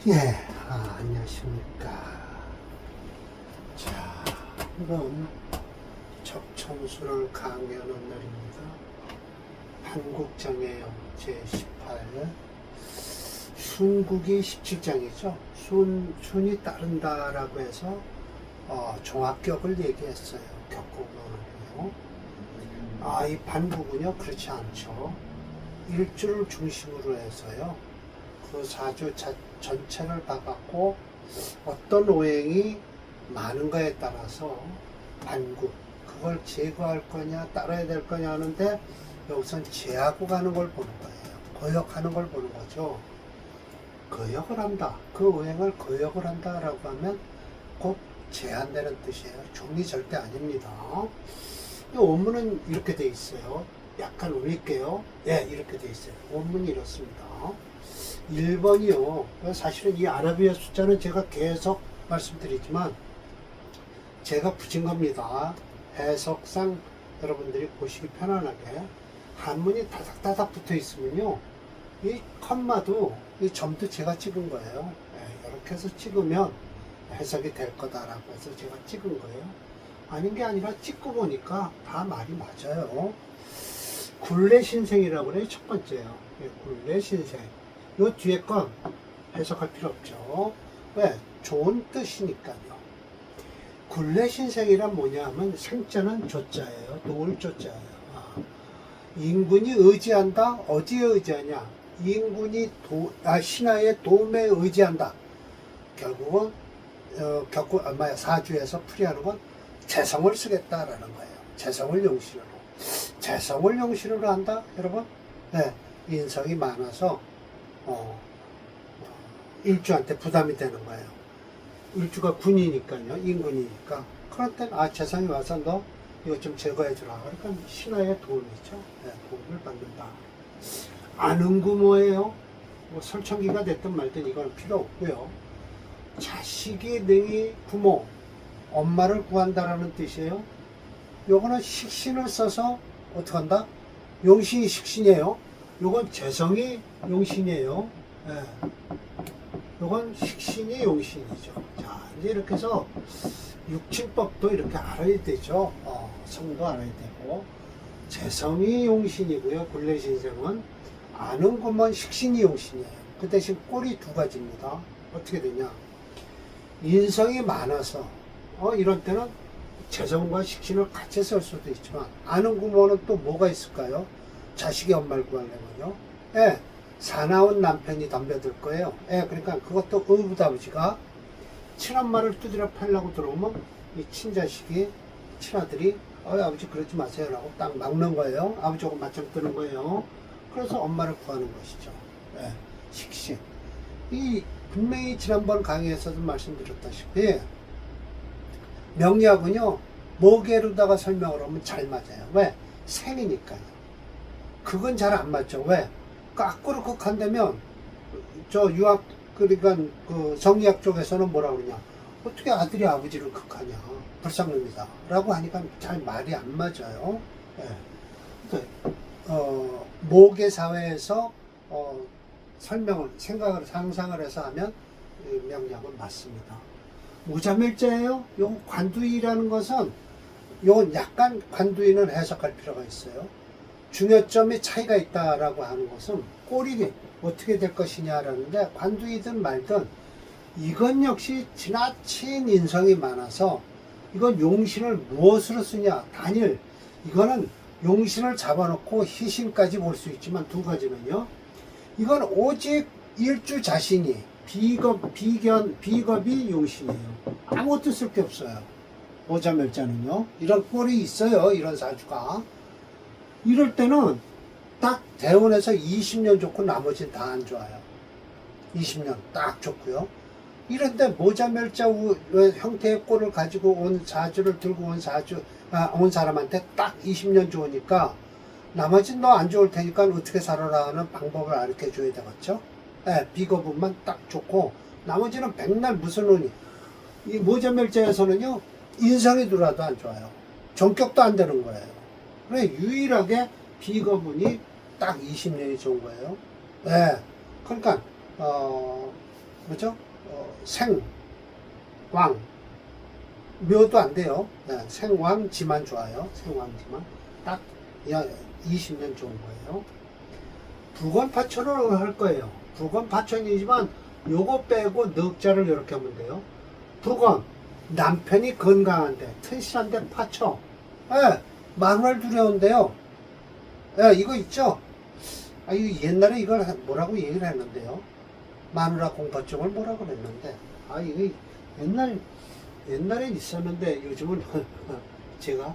예, 안녕하십니까. 자, 오늘은 적천수를 강의하는 날입니다. 한국장애영 제18, 순국이 17장이죠. 순이 따른다라고 해서 종합격을 얘기했어요. 격국어는요. 이 반국은요, 그렇지 않죠. 일주를 중심으로 해서요. 그 사주 전체를 봐갖고 어떤 오행이 많은 거에 따라서 반국, 그걸 제거할 거냐 따라야 될 거냐 하는데 여기선 제하고 가는 걸 보는 거예요. 거역하는 걸 보는 거죠. 거역을 한다, 그 오행을 거역을 한다라고 하면 곧 제한되는 뜻이에요. 종이 절대 아닙니다. 이 원문은 이렇게 돼 있어요. 약간 올릴게요. 예, 이렇게 돼 있어요. 원문이 이렇습니다. 1번이요. 사실은 이 아라비아 숫자는 제가 계속 말씀드리지만 제가 붙인 겁니다. 해석상 여러분들이 보시기 편안하게. 한문이 다닥다닥 붙어 있으면요, 이 컴마도 이 점도 제가 찍은 거예요. 이렇게 해서 찍으면 해석이 될 거다라고 해서 제가 찍은 거예요. 아닌 게 아니라 찍고 보니까 다 말이 맞아요. 굴레신생이라고 그래요. 첫 번째요. 굴레신생. 요 뒤에 건 해석할 필요 없죠. 왜? 좋은 뜻이니까요. 굴레신생이란 뭐냐 하면 생자는 조자예요. 놓을 조자예요. 인군이 의지한다. 어디에 의지하냐? 인군이 신하의 도움에 의지한다. 결국은 사주에서 풀이하는 건 재성을 쓰겠다라는 거예요. 재성을 용신으로. 재성을 용신으로 한다, 여러분? 네, 인성이 많아서 일주한테 부담이 되는 거예요. 일주가 군이니까요, 인군이니까. 그럴 땐 재성이 와서 너 이거 좀 제거해주라. 그러니까 신하의 도움이죠. 네, 도움을 받는다. 아는구 뭐예요? 뭐 설천기가 됐든 말든 이건 필요 없고요. 자식이 능히 부모, 엄마를 구한다라는 뜻이에요. 요거는 식신을 써서 어떻게 한다? 용신이 식신이에요. 요건 재성이 용신이에요. 예. 요건 식신이 용신이죠. 자, 이제 이렇게 해서 육친법도 이렇게 알아야 되죠. 성도 알아야 되고. 재성이 용신이고요. 굴레신생은 아는 것만 식신이 용신이에요. 그 대신 꼴이 두 가지입니다. 어떻게 되냐? 인성이 많아서 이런 때는 재성과 식신을 같이 쓸 수도 있지만, 아는 구모는 또 뭐가 있을까요? 자식이 엄마를 구하려면요. 예, 사나운 남편이 덤벼들 거예요. 예, 그러니까 그것도 의붓아버지가 친엄마를 두드려 패려고 들어오면 이 친자식이, 친아들이 아버지 그러지 마세요 라고 딱 막는 거예요. 아버지하고 맞짱 뜨는 거예요. 그래서 엄마를 구하는 것이죠. 예, 식신. 이 분명히 지난번 강의에서도 말씀드렸다시피 명리학은요, 모계로다가 설명을 하면 잘 맞아요. 왜? 생이니까요. 그건 잘 안 맞죠. 왜? 거꾸로 극한다면, 유학, 그러니까 그 성리학 쪽에서는 뭐라 그러냐. 어떻게 아들이 아버지를 극하냐. 불쌍합니다. 라고 하니까 잘 말이 안 맞아요. 예. 모계 사회에서, 상상을 해서 하면 명리학은 맞습니다. 무자멸자예요. 요 관두이라는 것은, 요건 약간 관두이는 해석할 필요가 있어요. 중요점이 차이가 있다라고 하는 것은 꼴이 어떻게 될 것이냐라는데, 관두이든 말든 이건 역시 지나친 인성이 많아서 이건 용신을 무엇으로 쓰냐? 단일. 이거는 용신을 잡아놓고 희신까지 볼 수 있지만, 두 가지는요. 이건 오직 일주 자신이 비겁이 용신이에요. 아무것도 쓸 게 없어요. 모자멸자는요. 이런 꼴이 있어요. 이런 사주가. 이럴 때는 딱 대운에서 20년 좋고 나머지는 다 안 좋아요. 20년 딱 좋고요. 이런데 모자멸자 형태의 꼴을 가지고 온 사주를 들고 온 사람한테 딱 20년 좋으니까 나머지는 너 안 좋을 테니까 어떻게 살아라 하는 방법을 가르쳐 줘야 되겠죠. 네, 비거분만 딱 좋고 나머지는 백날 무슨 운이. 이 모자멸자에서는요, 인성이 들어와도 안 좋아요. 전격도 안 되는 거예요. 그래, 유일하게 비거분이 딱 20년이 좋은 거예요. 네. 그러니까 뭐죠? 생, 왕, 묘도 안 돼요. 네, 생왕지만 좋아요. 생왕지만 딱 20년 좋은 거예요. 부건파천으로 할 거예요. 부건파천이지만 요거 빼고 넉자를 이렇게 하면 돼요. 부건, 남편이 건강한데 튼실한데 파천. 예, 마누라를 두려운데요. 예, 이거 있죠? 아, 이거 옛날에 이걸 뭐라고 얘기를 했는데요. 마누라 공포증을 뭐라고 그랬는데, 아, 이거 옛날에 있었는데 요즘은 제가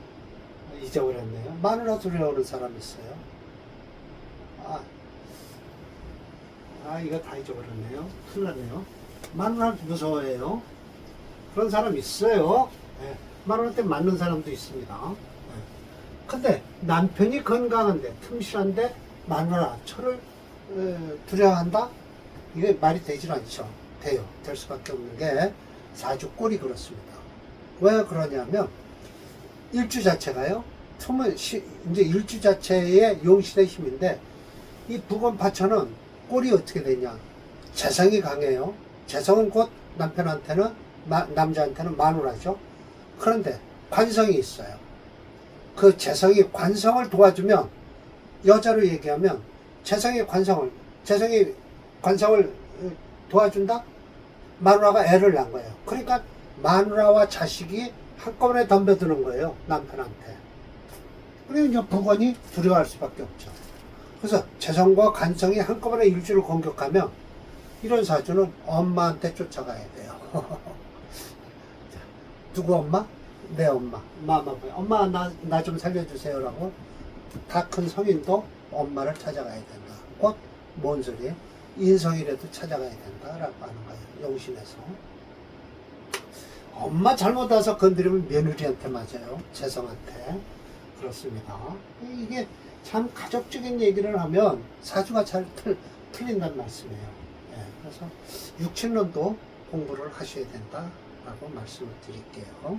잊어버렸네요. 마누라 두려워하는 사람 있어요. 이거 다 잊어버렸네요. 큰일 났네요. 마누라 무서워해요. 그런 사람 있어요. 예, 마누라한테 맞는 사람도 있습니다. 예. 근데 남편이 건강한데 틈실한데 마누라 저를 두려워한다? 이게 말이 되질 않죠. 돼요. 될 수밖에 없는 게 사주꼴이 그렇습니다. 왜 그러냐면 일주 자체가요. 이제 일주 자체의 용신의 힘인데 이 부건파천은 꼴이 어떻게 되냐? 재성이 강해요. 재성은 곧 남편한테는 남자한테는 마누라죠. 그런데 관성이 있어요. 그 재성이 관성을 도와주면 여자로 얘기하면 재성이 관성을 도와준다? 마누라가 애를 낳은 거예요. 그러니까 마누라와 자식이 한꺼번에 덤벼드는 거예요. 남편한테. 그리고 이제 부건이 두려워할 수밖에 없죠. 그래서 재성과 관성이 한꺼번에 일주를 공격하면 이런 사주는 엄마한테 쫓아가야 돼요. 누구 엄마? 내 엄마. 엄마 나 좀 살려주세요라고 다 큰 성인도 엄마를 찾아가야 된다. 곧 뭔 소리예요? 인성이라도 찾아가야 된다라고 하는 거예요. 용신에서. 엄마 잘못 와서 건드리면 며느리한테 맞아요. 재성한테. 그렇습니다. 이게 참 가족적인 얘기를 하면 사주가 잘 틀린다는 말씀이에요. 예, 그래서 육친론도 공부를 하셔야 된다라고 말씀을 드릴게요.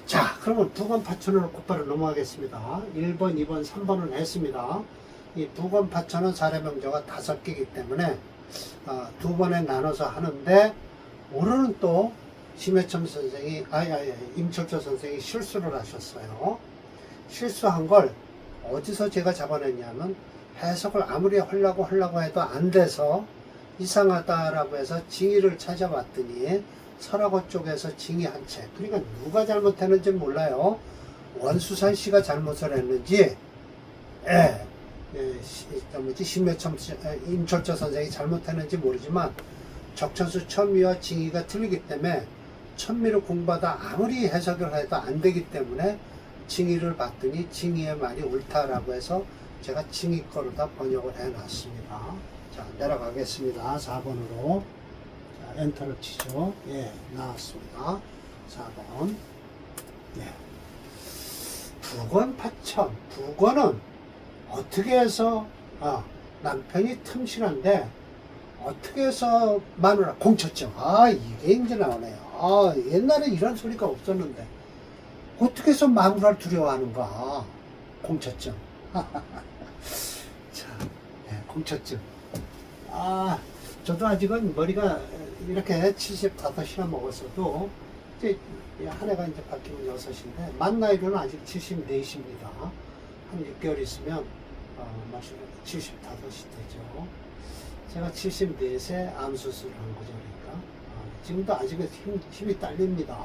자, 그러면 부건파천으로 곧바로 넘어가겠습니다. 1번, 2번, 3번은 했습니다. 이 부건파천은 사례명저가 5개이기 때문에 두 번에 나눠서 하는데 오늘은 또 심해첨 선생이 임철조 선생이 실수를 하셨어요. 실수한 걸 어디서 제가 잡아냈냐면 해석을 아무리 하려고 해도 안 돼서 이상하다라고 해서 징의를 찾아봤더니 설화고 쪽에서 징의 한 책. 그러니까 누가 잘못했는지 몰라요. 원수산 씨가 잘못을 했는지 심해첨 임철조 선생이 잘못했는지 모르지만 적천수 천미와 징의가 틀리기 때문에 천미를 공부하다 아무리 해석을 해도 안 되기 때문에 징의를 봤더니 징의의 말이 옳다라고 해서 제가 징의 거로 다 번역을 해놨습니다. 자, 내려가겠습니다. 4번으로. 자, 엔터를 치죠. 예, 나왔습니다. 4번. 예. 부건파천. 부건은 어떻게 해서, 남편이 틈실한데, 어떻게 해서 마누라, 공처증. 이게 이제 나오네요. 옛날에 이런 소리가 없었는데. 어떻게 해서 마누라를 두려워하는가? 공처증. 자, 네, 공처증. 저도 아직은 머리가 이렇게 75이나 먹었어도, 이제 한 해가 이제 바뀌면 6인데, 만 나이로는 아직 74입니다. 한 6개월 있으면, 75이 되죠. 제가 74세 암수술을 한 거죠, 그러니까. 지금도 아직은 힘이 딸립니다.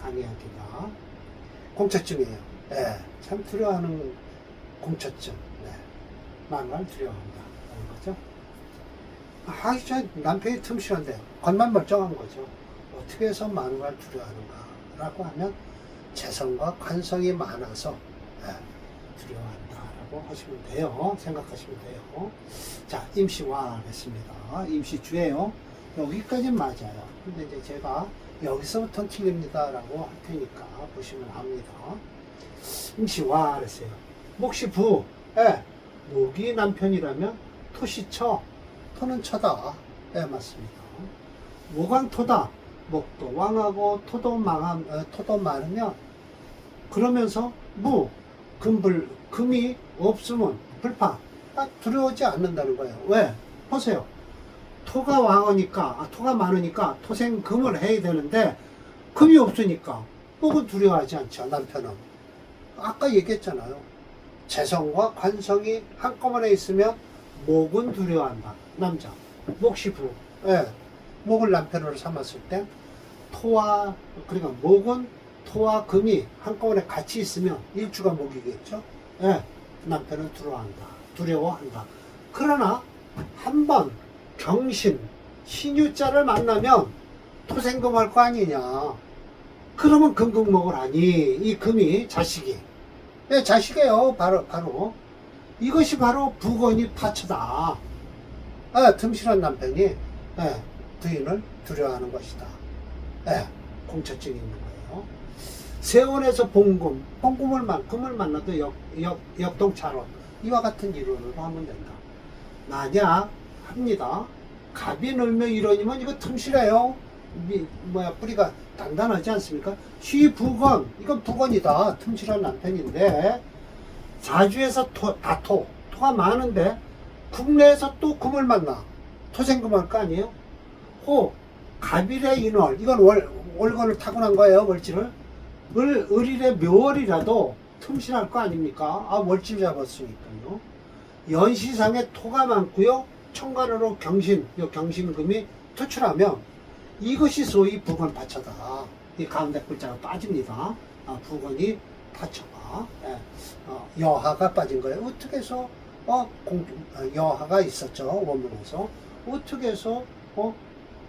강의하기가. 공처증이에요. 네, 참 두려워하는 공처증. 네, 마누라를 두려워한다. 그런 거죠. 저 남편이 틈실한데, 겉만 멀쩡한 거죠. 어떻게 해서 마누라를 두려워하는가? 라고 하면, 재성과 관성이 많아서, 두려워한다라고 하시면 돼요. 생각하시면 돼요. 자, 임시와 했습니다. 임시주예요. 여기까지 맞아요. 근데 이제 제가 여기서부터 틀립니다라고 할 테니까 보시면 압니다. 임시와 그랬어요. 몫이 부. 목이 남편이라면 토시처. 토는 처다. 맞습니다. 모강토다. 목도 왕하고 토도 많으면 그러면서 금이 없으면 불파. 두려워하지 않는다는 거예요. 왜? 보세요. 토가 왕하니까, 토가 많으니까 토생금을 해야 되는데, 금이 없으니까, 목은 두려워하지 않죠, 남편은. 아까 얘기했잖아요. 재성과 관성이 한꺼번에 있으면, 목은 두려워한다, 남자. 목시부. 예. 목을 남편으로 삼았을 때, 그러니까 목은 토와 금이 한꺼번에 같이 있으면, 일주가 목이겠죠? 예. 남편은 두려워한다. 그러나, 한번 경신, 신유자를 만나면 토생금할 거 아니냐. 그러면 금극목을 하니 이 금이 자식이. 예, 자식이에요. 바로. 이것이 바로 부건이 파처다. 틈실한 남편이 부인을 두려워하는 것이다. 공처증이 있는 거예요. 세원에서 금을 만나도 역동차론. 이와 같은 이론으로 하면 된다. 만약 합니다. 갑이 늘며 이론이면 이거 틈실해요. 뿌리가 단단하지 않습니까? 쉬부건, 이건 부건이다. 틈실한 남편인데, 자주에서 토가 많은데, 국내에서 또 금을 만나. 토생금할 거 아니에요? 갑일의 인월, 이건 월건을 타고난 거예요, 월지를. 을일의 묘월이라도 틈실할 거 아닙니까? 월질 잡았으니까요. 연시상에 토가 많고요. 천간으로 경신금이 투출하면 이것이 소위 부건파처다. 이 가운데 글자가 빠집니다. 부건이 파처가. 여하가 빠진 거예요. 어떻게 해서 여하가 있었죠. 원문에서. 어떻게 해서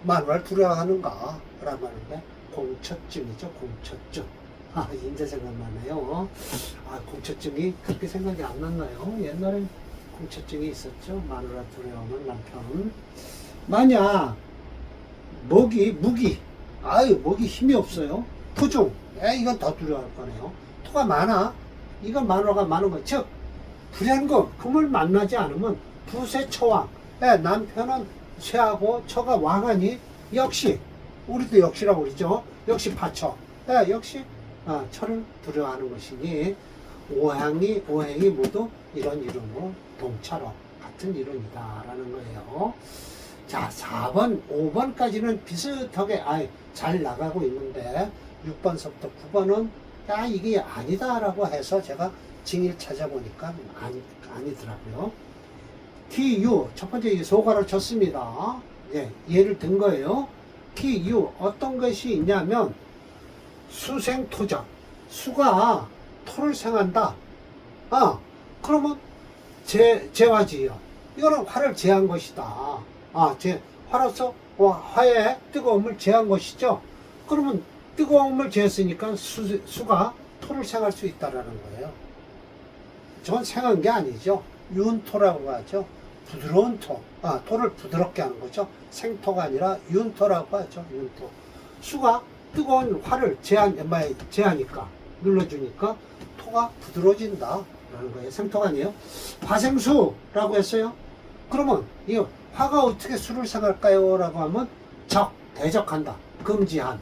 만화를 두려워하는가 라고 하는데 공처증이죠. 공처증. 이제 생각나네요. 공처증이 그렇게 생각이 안 났나요? 옛날에 공처증이 있었죠. 마누라 두려워하는 남편. 만약 목이 힘이 없어요. 부중. 이건 더 두려워할 거네요. 토가 많아. 이건 마누라가 많은 거. 즉 불현금, 금을 만나지 않으면 부세 처왕. 남편은 쇠하고 처가 왕하니 역시 우리도 역시라고 그러죠. 역시 파처. 역시 처를 두려워하는 것이니 오행이 모두 이런 이름으로 동차로 같은 이론이다라는 거예요. 자, 4번, 5번까지는 비슷하게 잘 나가고 있는데 6번서부터 9번은 이게 아니다라고 해서 제가 징일 찾아보니까 아니더라고요. TU 첫 번째 소가를 쳤습니다. 예를 든 거예요. TU 어떤 것이 있냐면 수생토적, 수가 토를 생한다. 그러면 재화지요. 이거는 화를 제한 것이다. 화로서 화의 뜨거움을 제한 것이죠. 그러면 뜨거움을 제했으니까 수가 토를 생할 수 있다라는 거예요. 저건 생한 게 아니죠. 윤토라고 하죠. 부드러운 토. 토를 부드럽게 하는 거죠. 생토가 아니라 윤토라고 하죠. 윤토. 수가 뜨거운 화를 제하니까, 눌러주니까 토가 부드러워진다. 라는 거예요. 생토가 아니에요. 화생수라고 했어요. 그러면 이 화가 어떻게 수를 생할까요? 라고 하면 대적한다. 금지한.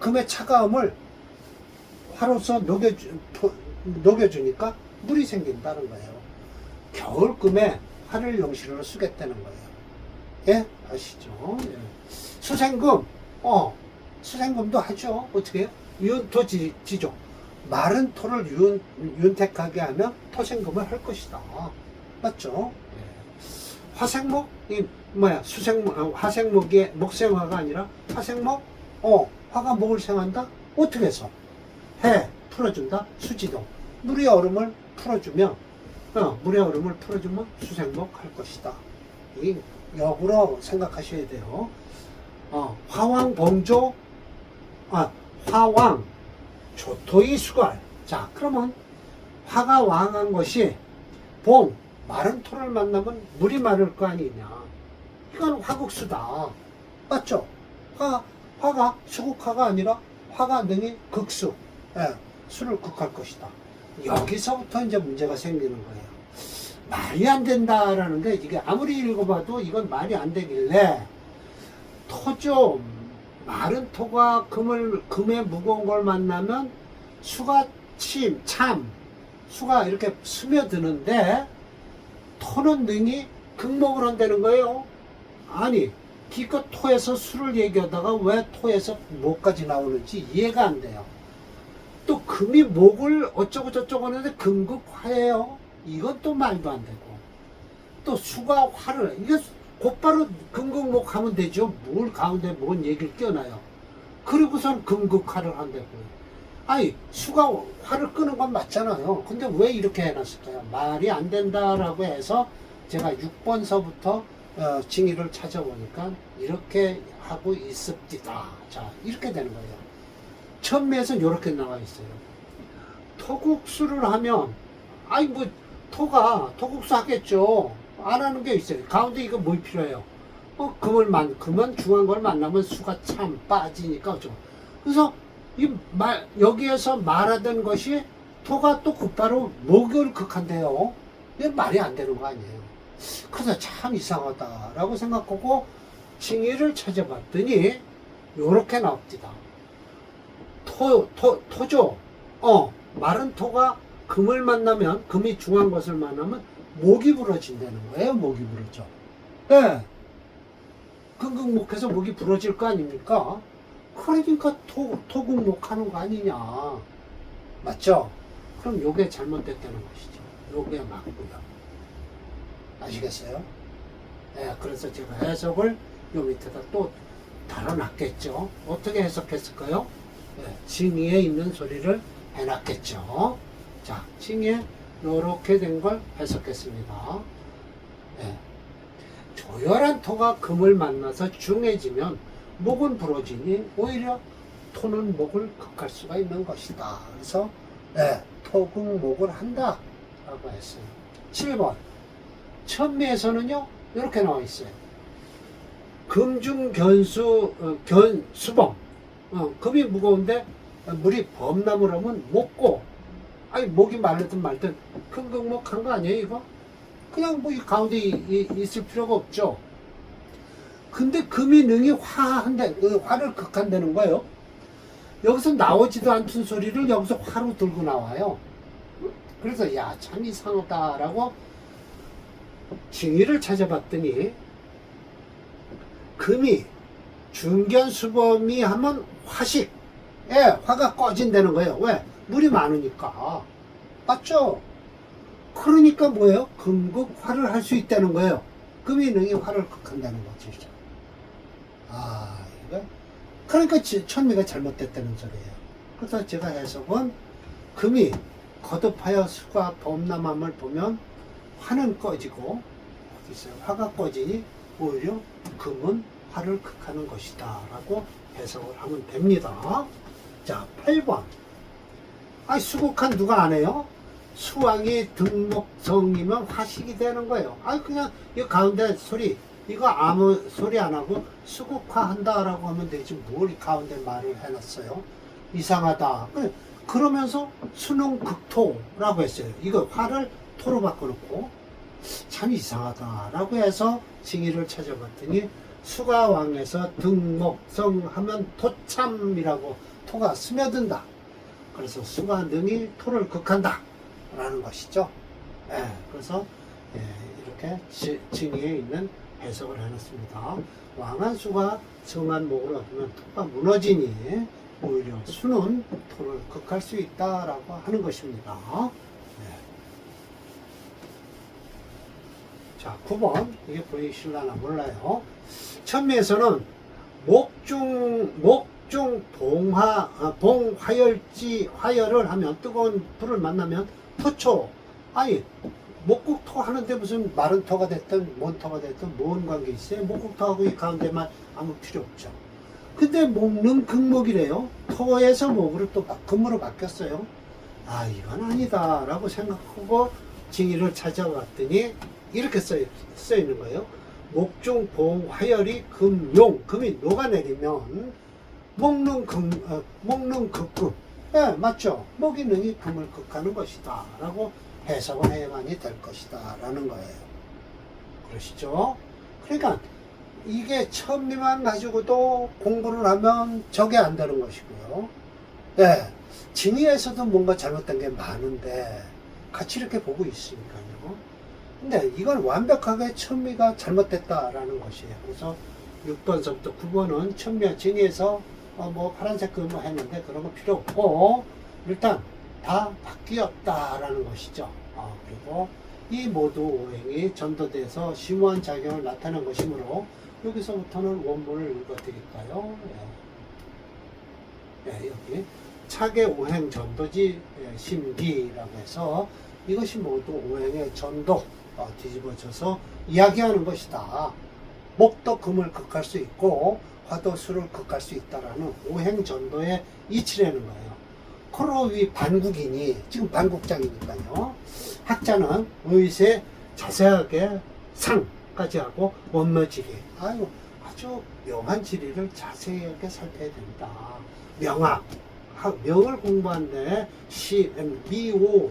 금의 차가움을 화로서 녹여주니까 물이 생긴다는 거예요. 겨울금에 화를 용시로 쓰겠다는 거예요. 아시죠? 수생금, 수생금도 하죠. 어떻게 해요? 윤토지조. 마른 토를 윤택하게 하면 토생금을 할 것이다. 맞죠? 화생목? 화생목이 목생화가 아니라 화생목? 화가 목을 생한다? 어떻게 해서? 풀어준다? 수지동. 물의 얼음을 풀어주면 수생목 할 것이다. 이 역으로 생각하셔야 돼요. 화왕봉조, 화왕, 조토의 수갈. 자, 그러면 화가 왕한 것이 마른 토를 만나면 물이 마를 거 아니냐. 이건 화국수다. 맞죠? 화가 수국화가 아니라 화가 능히 극수. 수를 극할 것이다. 여기서부터 이제 문제가 생기는 거예요. 말이 안 된다라는 게 이게 아무리 읽어봐도 이건 말이 안 되길래 토죠. 마른 토가 금에 무거운 걸 만나면 수가 수가 이렇게 스며드는데 토는 능히 극목을 한다는 거예요. 아니 기껏 토에서 수를 얘기하다가 왜 토에서 목까지 나오는지 이해가 안 돼요. 또 금이 목을 어쩌고 저쩌고 하는데 금극화예요. 이건 또 말도 안 되고. 또 수가 화를, 이게 곧바로 금극목 하면 되죠. 뭘 가운데 뭔 얘기를 껴놔요. 그리고선 금극화를 한다고요. 아니 수가 화를 끄는 건 맞잖아요. 근데 왜 이렇게 해놨을까요? 말이 안 된다라고 해서 제가 6번서부터 징의를 찾아보니까 이렇게 하고 있습니다. 자, 이렇게 되는 거예요. 천미에서는 이렇게 나와 있어요. 토국수를 하면, 아니 뭐 토국수 하겠죠. 안 하는 게 있어요. 가운데 이거 뭐 필요해요? 금은 중한 걸 만나면 수가 참 빠지니까 어쩌고. 그래서 여기에서 말하던 것이 토가 또 곧바로 목을 극한대요. 이게 말이 안 되는 거 아니에요. 그래서 참 이상하다라고 생각하고 징의를 찾아봤더니 요렇게 나옵니다. 토죠. 마른 토가 금을 만나면, 금이 중한 것을 만나면 목이 부러진다는 거예요. 목이 부러져. 네. 금극목해서 목이 부러질 거 아닙니까? 그러니까 토극목 하는 거 아니냐. 맞죠? 그럼 요게 잘못됐다는 것이죠. 요게 맞고요. 아시겠어요? 네, 그래서 제가 해석을 요 밑에다 또 달아놨겠죠. 어떻게 해석했을까요? 네, 징의에 있는 소리를 해놨겠죠. 자, 징의에 이렇게 된 걸 해석했습니다. 네. 조열한 토가 금을 만나서 중해지면 목은 부러지니 오히려 토는 목을 극할 수가 있는 것이다. 그래서 네, 토극목을 한다 라고 했어요. 7번 천미에서는요 이렇게 나와 있어요. 수범. 금이 무거운데 물이 범나무라면 목고, 아니 목이 말르든 말든 금극목 한 거 아니에요 이거? 그냥 뭐 이 가운데 있을 필요가 없죠. 근데 금이 능히 화를 극한다는 거예요. 여기서 나오지도 않던 소리를 여기서 화로 들고 나와요. 그래서 야, 참 이상하다라고 징의를 찾아봤더니 금이 중견수범이 하면 화식, 화가 꺼진다는 거예요. 왜? 물이 많으니까. 맞죠? 그러니까 뭐예요? 금극화를 할 수 있다는 거예요. 금이 능히 화를 극한다는 거죠. 이거 그러니까 천미가 잘못됐다는 소리예요. 그래서 제가 해석은 금이 거듭하여 수가 범람함을 보면 화는 꺼지고, 화가 꺼지니 오히려 금은 화를 극하는 것이다 라고 해석을 하면 됩니다. 자, 8번. 수국한 누가 안 해요? 수왕이 등목성이면 화식이 되는 거예요. 그냥 이 가운데 소리, 이거 아무 소리 안 하고 수국화 한다라고 하면 되지 뭘 가운데 말을 해놨어요. 이상하다. 그러면서 수능극토라고 했어요. 이거 화를 토로 바꿔놓고 참 이상하다라고 해서 징의를 찾아봤더니 수가 왕에서 등목성 하면 토참이라고, 토가 스며든다. 그래서 수가 능히 토를 극한다 라는 것이죠. 그래서 이렇게 징의에 있는 해석을 해놨습니다. 왕한 수가 성한 목을 얻으면 토가 무너지니 오히려 수는 토를 극할 수 있다라고 하는 것입니다. 자, 9번. 이게 보이실라나 몰라요. 천미에서는 화열을 하면, 뜨거운 불을 만나면 토초. 목국토 하는데 무슨 마른 토가 됐든 뭔 토가 됐든 뭔 관계 있어요? 목국토하고 이 가운데만 아무 필요 없죠. 근데 목는 금목이래요. 토에서 목으로 또 금으로 바뀌었어요. 이건 아니다 라고 생각하고 징의를 찾아봤더니 이렇게 써 있는 거예요. 목중 화열이 금용, 금이 녹아내리면 목는 극금. 맞죠? 목이 능히 금을 극하는 것이다 라고 해석을 해야만이 될 것이다 라는 거예요. 그러시죠? 그러니까 이게 천미만 가지고도 공부를 하면 저게 안 되는 것이고요. 징의에서도 뭔가 잘못된 게 많은데 같이 이렇게 보고 있으니까요. 근데 이건 완벽하게 천미가 잘못됐다라는 것이에요. 그래서 6번서부터 9번은 천미와 진위에서 뭐 파란색 그뭐 했는데 그런 거 필요 없고 일단 다 바뀌었다라는 것이죠. 그리고 이 모두 오행이 전도돼서 심오한 작용을 나타낸 것이므로 여기서부터는 원문을 읽어드릴까요? 여기 차계 오행 전도지 심기라고 해서 이것이 모두 오행의 전도 뒤집어져서 이야기하는 것이다. 목도 금을 극할 수 있고 화도 수를 극할 수 있다라는 오행 전도의 이치라는 거예요. 코로위 반국이니 지금 반국장이니까요. 학자는 의세 자세하게 상까지 하고 원묘지리 아주 명한 지리를 자세하게 살펴야 된다. 명학 명을 공부하는데 미오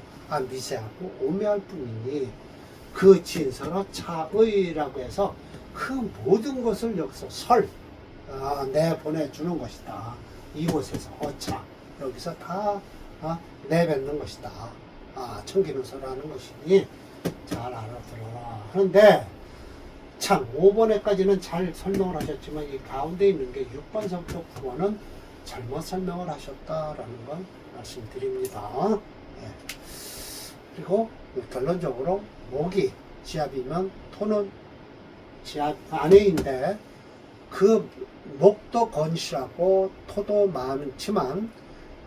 미세하고 오묘할 뿐이니 그 진서로 차의라고 해서 그 모든 것을 여기서 내보내주는 것이다. 이곳에서 어차 여기서 다 내뱉는 것이다. 청기누설하는 것이니 잘 알아들어라 하는데 참 5번에까지는 잘 설명을 하셨지만 이 가운데 있는 게 6번서부터 9번은 잘못 설명을 하셨다라는 걸 말씀드립니다. 그리고 결론적으로 목이 지압이면 토는 지압 안에인데 그 목도 건실하고 토도 많지만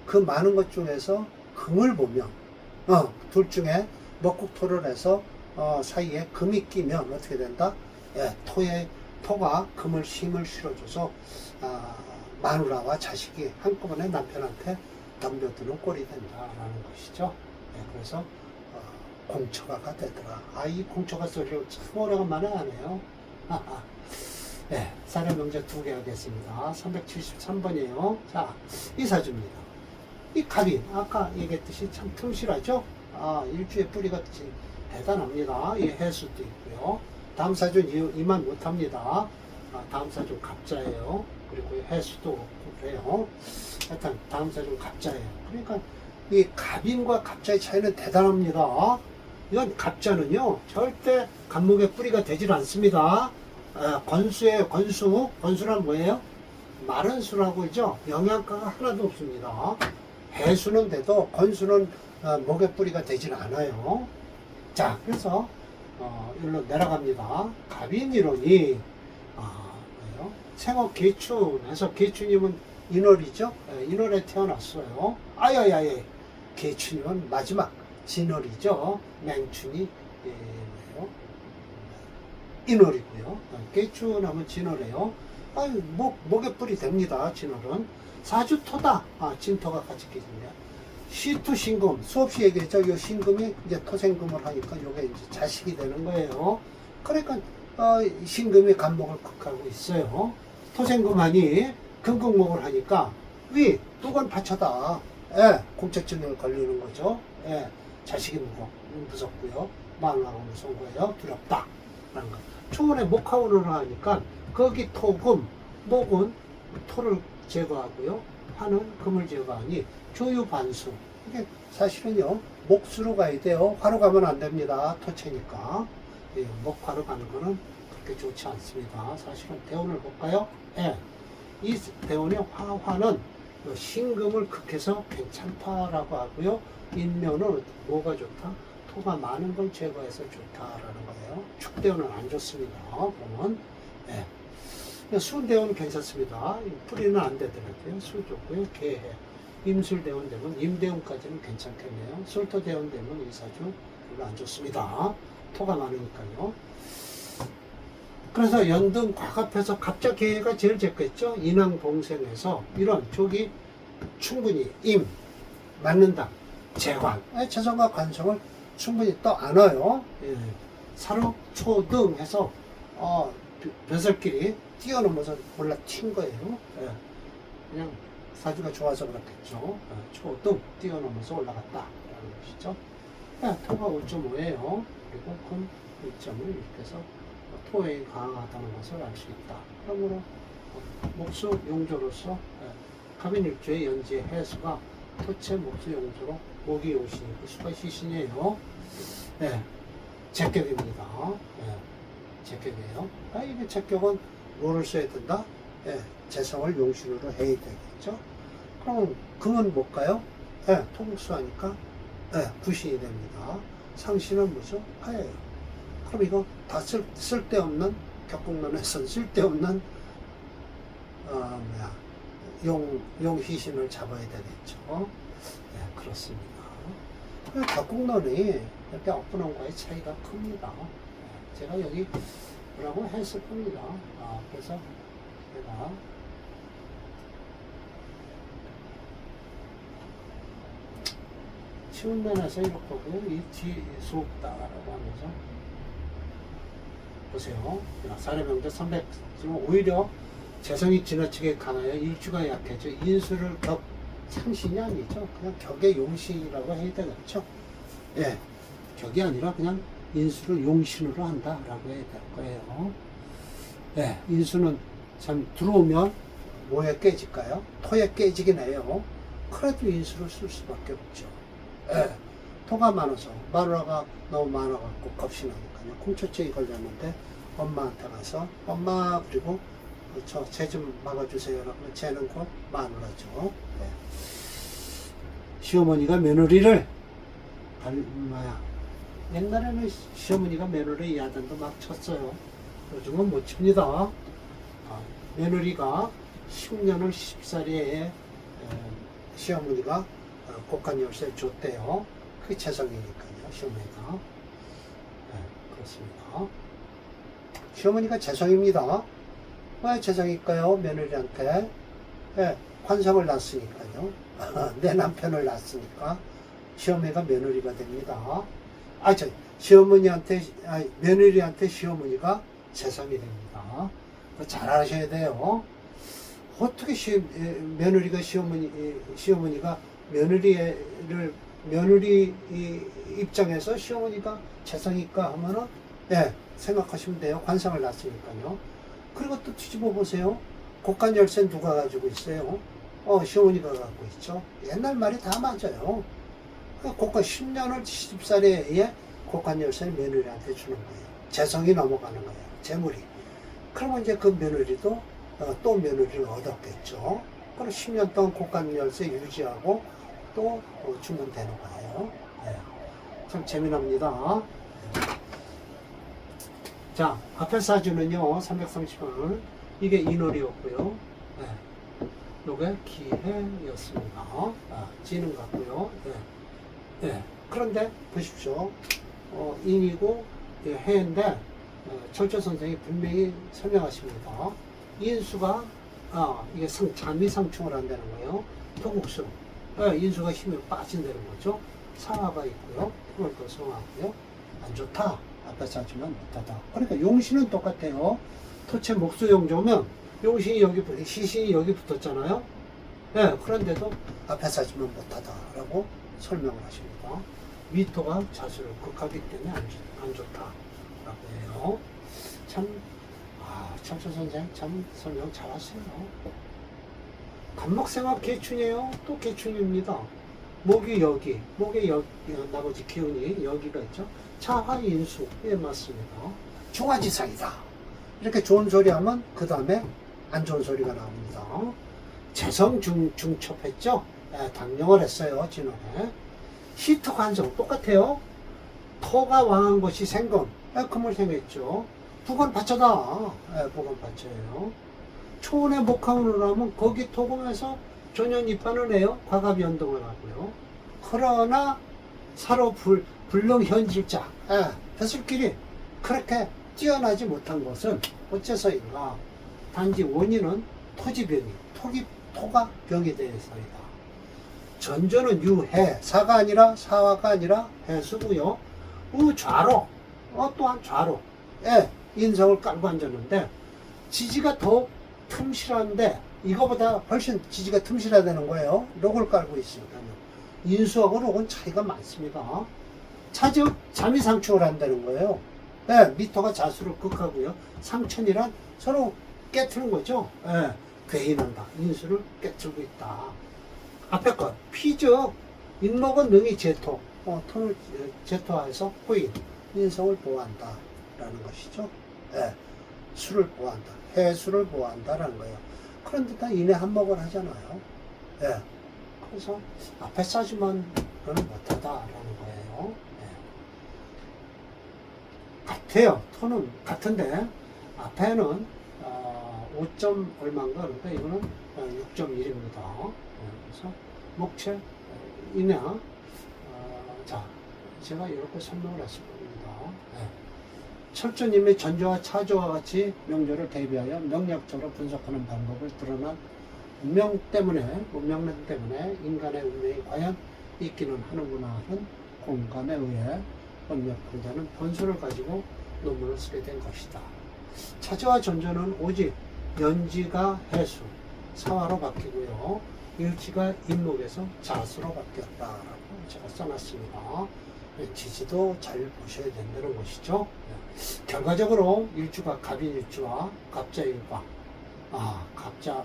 그 많은 것 중에서 금을 보면 둘 중에 목국토를 해서 사이에 금이 끼면 어떻게 된다? 토가 금을 힘을 실어줘서 마누라와 자식이 한꺼번에 남편한테 덤벼드는 꼴이 된다라는 것이죠. 그래서 공처가가 되더라. 이 공처가 소리를 참 오래간만에 하네요. 사례 명제 2개 하겠습니다. 373번이에요. 자, 이 사주입니다. 이 갑인, 아까 얘기했듯이 참 틈실하죠? 일주의 뿌리가 대단합니다. 이 해수도 있고요. 다음 사주는 이만 못합니다. 다음 사주는 갑자예요. 그리고 해수도 없고 그래요. 하여튼 다음 사주는 갑자예요. 그러니까 이 갑인과 갑자의 차이는 대단합니다. 이건 갑자는요 절대 갑목의 뿌리가 되질 않습니다. 건수예요. 건수란 뭐예요? 마른 수라고 있죠. 영양가가 하나도 없습니다. 해수는 돼도 건수는 목의 뿌리가 되질 않아요. 자, 그래서 일로 내려갑니다. 갑인이론이 생업 계춘해서 계춘이면 인월이죠. 인월에 태어났어요. 아야야예. 계춘이면 마지막 진월이죠. 맹춘이 인월이고요. 계춘하면 진월이에요. 목의 뿌리 됩니다. 진월은 사주토다. 진토가 같이 계십니다. 시투 신금 수없이 얘기했죠. 이 신금이 이제 토생금을 하니까 이게 이제 자식이 되는 거예요. 그러니까 신금이 간목을 극하고 있어요. 토생금하니 금극목을 하니까 위 뚜건 파쳐다. 공책증에 걸리는 거죠. 자식이 무섭고요. 마누라가 무서운 거예요. 두렵다. 라는 거. 초원에 목화원을 하니까 거기 토금, 목은 토를 제거하고요. 화는 금을 제거하니 조유반수. 이게 사실은요, 목수로 가야 돼요. 화로 가면 안 됩니다. 토체니까. 목화로 가는 거는 그렇게 좋지 않습니다. 사실은 대운을 볼까요? 이 대운의 화는 신금을 극해서 괜찮다라고 하고요. 인묘는 뭐가 좋다? 토가 많은 걸 제거해서 좋다라는 거예요. 축대운은 안 좋습니다. 보면. 수대운은 괜찮습니다. 뿌리는 안 되더라도요. 수 좋고요. 개해. 임술대운 되면 임대운까지는 괜찮겠네요. 술토대운 되면 이 사주 별로 안 좋습니다. 토가 많으니까요. 그래서 연등 과갑해서 갑자 개해가 제일 적겠죠. 인왕봉생에서 이런 쪽이 충분히 맞는다. 재관, 재성과 관성을 충분히 또 안아요. 사로, 초, 등 해서 벼슬끼리 뛰어넘어서 올라튄 거예요. 그냥 사주가 좋아서 그렇겠죠. 초, 등 뛰어넘어서 올라갔다라는 것이죠. 토가 5.5예요. 그리고 금 1점을 이렇게 해서 토에 강하다는 것을 알 수 있다. 그러므로 목수 용조로서 갑인일주의 연지의 해수가 토체 목수 용조로 목이 오시니 수가 시신이에요. 제격입니다. 예, 제격이에요. 이게 제격은 뭐를 써야 된다? 예, 재성을 용신으로 해야 되겠죠. 그럼 금은 뭘까요? 예, 토국수 하니까 예, 구신이 됩니다. 상신은 뭐죠? 화예요. 그럼 이거 다 쓸데없는, 격국론에서는 쓸데없는 용희신을 잡아야 되겠죠. 예, 그렇습니다. 격국론이 이렇게 엇분원과의 차이가 큽니다. 예, 제가 여기 뭐라고 했을 겁니다. 그래서 제가 쉬운 면에서 이렇게 보고 이 뒤 수없다라고 하면서 보세요. 사례명제 300 지금 오히려 재성이 지나치게 강하여 일주가 약해져 인수를 격 상신이 아니죠. 그냥 격의 용신이라고 해야 되겠죠. 예, 격이 아니라 그냥 인수를 용신으로 한다라고 해야 될 거예요. 예, 인수는 참 들어오면 뭐에 깨질까요? 토에 깨지긴 해요. 그래도 인수를 쓸 수밖에 없죠. 예, 토가 많아서 마누라가 너무 많아갖고 겁이 나니까요. 콩초증이 걸렸는데 엄마한테 가서 엄마 그리고 저 쟤 좀 막아주세요. 라고 쟤는 곧 마누라죠. 예. 시어머니가 며느리를 옛날에는 시어머니가 며느리 야단도 막 쳤어요. 요즘은 못 칩니다. 며느리가 10년을 10살에 시어머니가 곡간열쇠 줬대요. 그게 재성이니까요. 시어머니가. 그렇습니다. 시어머니가 재성입니다. 왜 재성일까요? 며느리한테. 관성을 낳았으니까요. 내 남편을 낳았으니까 시어머니가 며느리가 됩니다. 며느리한테 시어머니가 재성이 됩니다. 잘 아셔야 돼요. 어떻게 시어머니가 며느리 입장에서 시어머니가 재성일까 하면은, 생각하시면 돼요. 관성을 낳았으니까요. 그리고 또 뒤집어 보세요. 곡간 열쇠는 누가 가지고 있어요? 시어머니가 갖고 있죠. 옛날 말이 다 맞아요. 곡간 10년을 10살에 곡간 열쇠를 며느리한테 주는 거예요. 재성이 넘어가는 거예요. 재물이. 그러면 이제 그 며느리도 또 며느리를 얻었겠죠. 그럼 10년 동안 곡간 열쇠 유지하고 또 주면 되는 거예요. 참 재미납니다. 자, 앞에 사주는요, 330원. 이게 인월이었고요. 요게 기해였습니다. 지는 같고요. 그런데 보십시오. 인이고 해인데 철조 선생이 분명히 설명하십니다. 인수가 이게 잠이상충을 한다는 거예요. 토국수. 인수가 힘이 빠진다는 거죠. 상하가 있고요. 그걸 더 성하고요. 안 좋다. 앞에 사주면 못하다. 그러니까 용신은 똑같아요. 토체 목수용조면 용신이 여기, 시신이 여기 붙었잖아요. 그런데도 앞에 사주면 못하다라고 설명을 하십니다. 미토가 자수를 극하기 때문에 안 좋다라고 해요. 철조 선생 참 설명 잘하세요. 간목생합 개춘이에요. 또 개춘입니다. 목이 여기, 나머지 기운이 여기가 있죠. 차화인수, 맞습니다. 중화지상이다. 이렇게 좋은 소리 하면 그 다음에 안 좋은 소리가 나옵니다. 재성 중첩했죠. 당령을 했어요. 진원에. 시토 관성 똑같아요. 토가 왕한 것이 생금, 금을 생겼죠. 북은 받쳐다. 북은 받쳐요. 초원의 목화운을 하면 거기 토금에서 전연 입반을 해요. 과갑 연동을 하고요. 그러나 사로 불능 현질자, 배술길이 그렇게 뛰어나지 못한 것은 어째서인가? 단지 원인은 토지병이, 토가 병이 되어서이다. 전조는 유해, 사가 아니라 사화가 아니라 해수고요. 좌로, 또한 좌로, 인성을 깔고 앉았는데 지지가 더 틈실한데 이거보다 훨씬 지지가 틈실하다는 거예요. 록을 깔고 있으니까요. 인수하고 록은 차이가 많습니다. 차즉 잠이상충을 한다는 거예요. 미토가 자수를 극하고요. 상천이란 서로 깨트는 거죠. 괴인한다. 인수를 깨트리고 있다. 앞에 것 피즉 인목은 능이 제토, 토를 제토화해서 호인. 인성을 보호한다라는 것이죠. 예, 수를 보호한다. 해수를 보호한다라는 거예요. 그런데 다 인해 한몫을 하잖아요. 예, 그래서 앞에 싸지만은 못하다라는 거예요. 예. 같아요. 톤은 같은데 앞에는 5점 얼마인가 그런데 이거는 6.1입니다. 그래서 목체 인해 자 제가 이렇게 설명을 했을 겁니다. 네. 철조님의 전조와 차조와 같이 명조를 대비하여 명략적으로 분석하는 방법을 드러난 운명 때문에 인간의 운명이 과연 있기는 하는구나 하는 공감에 의해 번역자는 본소를 가지고 논문을 쓰게 된 것이다. 차조와 전조는 오직 연지가 해수, 사화로 바뀌고요. 일지가 인목에서 자수로 바뀌었다라고 제가 써놨습니다. 지지도 잘 보셔야 된다는 것이죠. 결과적으로 일주가 갑인일주와 갑자일과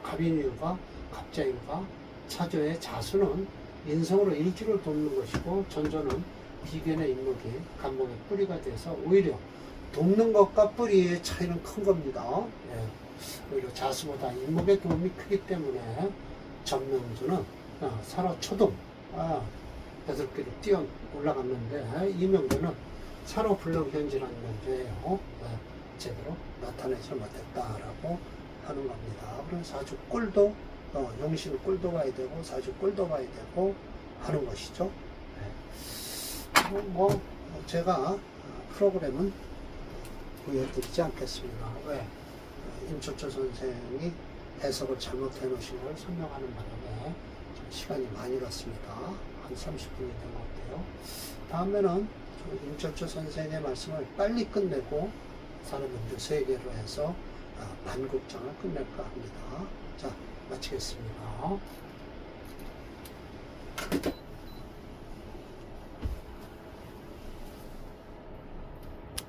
갑인일과 갑자일과 차조의 자수는 인성으로 일주를 돕는 것이고 전조는 비견의 인목이 간목의 뿌리가 돼서 오히려 돕는 것과 뿌리의 차이는 큰 겁니다. 오히려 자수보다 인목의 도움이 크기 때문에 전명주는 살아초동 여덟개로 뛰어 올라갔는데 이 명제는 살아불능현지라는 명제예요. 제대로 나타내지 못했다라고 하는 겁니다. 그럼 사주 꿀도 용신 꿀도 봐야 되고 사주 꿀도 봐야 되고 하는 것이죠. 뭐 제가 프로그램은 보여드리지 않겠습니다. 왜? 임초철 선생이 해석을 잘못해 놓으신 걸 설명하는 바람에 시간이 많이 갔습니다. 한 30분이 된 것 같아요. 다음에는 임철조 선생의 말씀을 빨리 끝내고 사람들 3개로 해서 반국장을 끝낼까 합니다. 자, 마치겠습니다.